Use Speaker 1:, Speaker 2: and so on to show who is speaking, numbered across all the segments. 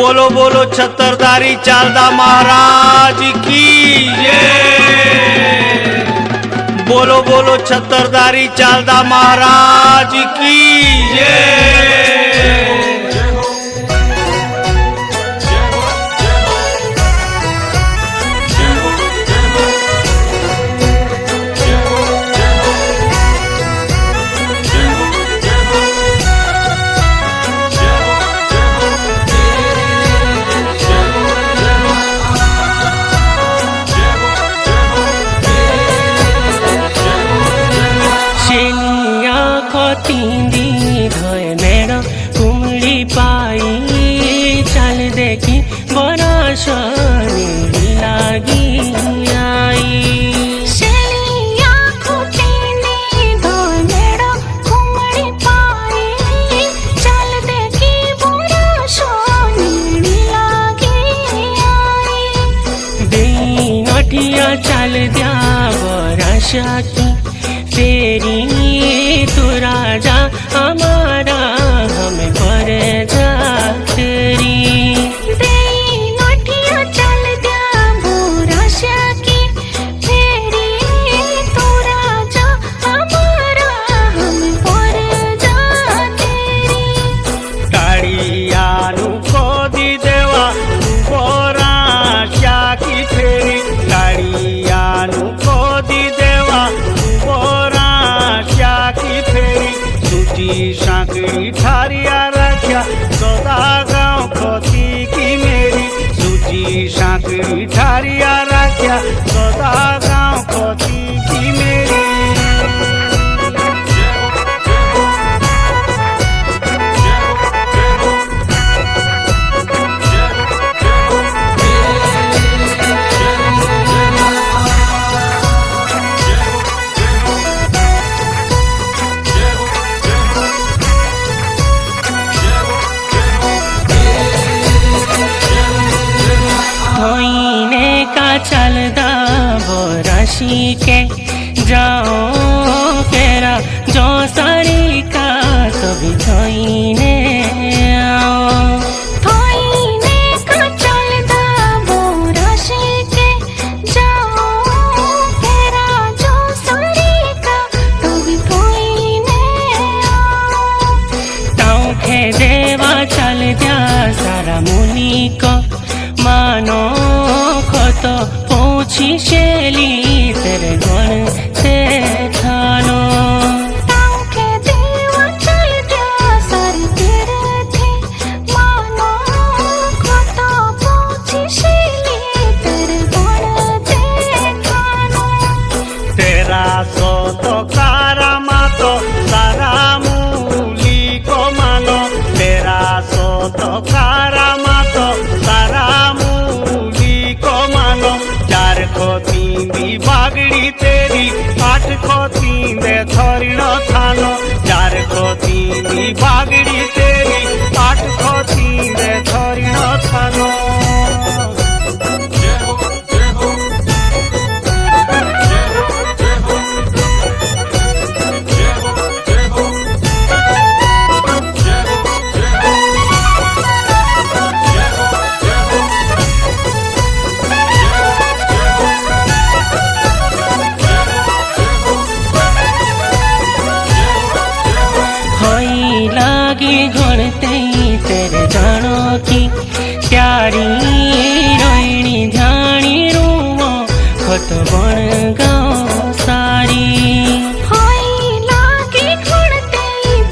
Speaker 1: बोलो बोलो छतरधारी चालदा महाराज की जय। बोलो बोलो छतरधारी चालदा महाराज की जय।
Speaker 2: तींदी धोए मेरा कुमड़ी पाई चल देखी बड़ा सोनी लागी आई। चल दिया बरा की तेरी तू राजा हमारा हमें पर जा तेरी
Speaker 3: चल दिया बुरा की तेरी तू राजा हमारा हमें पर जा तेरी।
Speaker 1: काड़िया खोदी देवा बोरा की फेरी काड़िया खोदी देवा बोरा की फेरी सूची सांकड़ी ठारिया रखा सदा गाँव खोती की मेरी सूची सांकड़ी ठारिया रखा सदा गाँव खोती की मेरी।
Speaker 2: चलदा बोराशी के जाओ केरा जो सारी का कभी थोईने आओ।
Speaker 3: थोईने का चलदा बोराशी के जाओ केरा जो सारी का कभी थोईने आओ।
Speaker 2: ताऊ के देवा चल दिया सारा मुनि को मानो तो पूछी शेली तेरे गुण से खानो।
Speaker 3: ताऊ के देवा चल गया सर तेरे थे मानो तो पूछी शेली तेरे गुण से खानो।
Speaker 1: तेरा सो तो कारा मातो सारा मूली को मानो तेरा सो तो कारा मातो सारा खोती बागड़ी तेरी आठ खोती दे थोरिण थानो चार खोती बागड़ी तेरी आठ खोती दे थोरिण थानो।
Speaker 2: तेरे जानो की प्यारी रोहिणी ध्यानी रूमो खत बन गाँव सारी।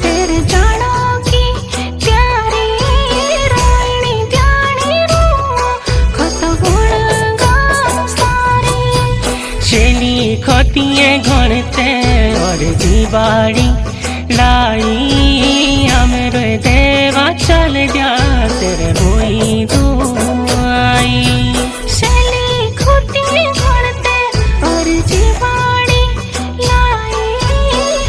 Speaker 3: तेरे जानो की प्यारी रोहिणी ध्यानी रूमो खत बन गाँव सारी।
Speaker 2: शेली खतिए घणते और जीवाड़ी लाई हमरो देवा चल गया तेरे बोई दुआई।
Speaker 3: शैली खुटी घड़ते और जीवाड़ी लाई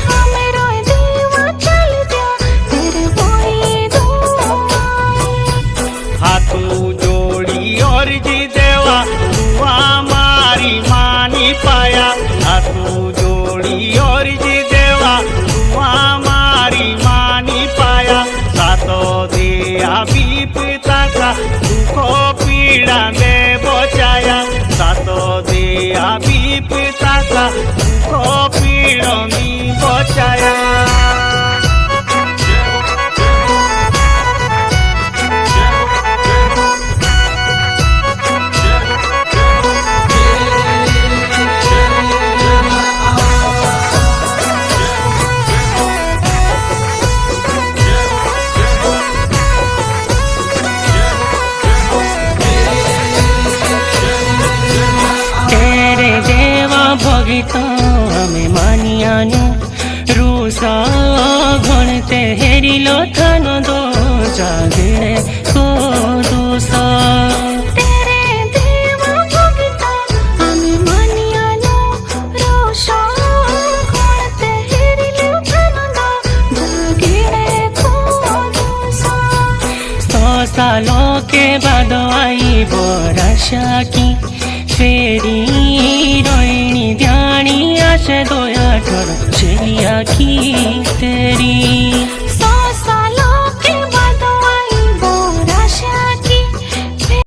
Speaker 3: हमरो देवा चल गया तेरे बोई दुआई।
Speaker 1: हाथू जोड़ी और जी देवा दुआ मारी मानी पाया हाथू जोड़ी और जी देवा दुआ मारी मानी पाया सातो दिया भी पिता का दुख पीड़मी बचाया
Speaker 2: भगितो हमें मानियानु रूसा घणते हेरिलो थानो दो जागणे को दूसा
Speaker 3: तेरे देवा भगिता हमें मानियानो रोषा घणते हेरिलो थानो दो जागणे को दूसा
Speaker 2: 100 सालों के बाद आई बोराशा की फेरी रोहिणी ध्यानी आशे दोया ठोर चलिया की तेरी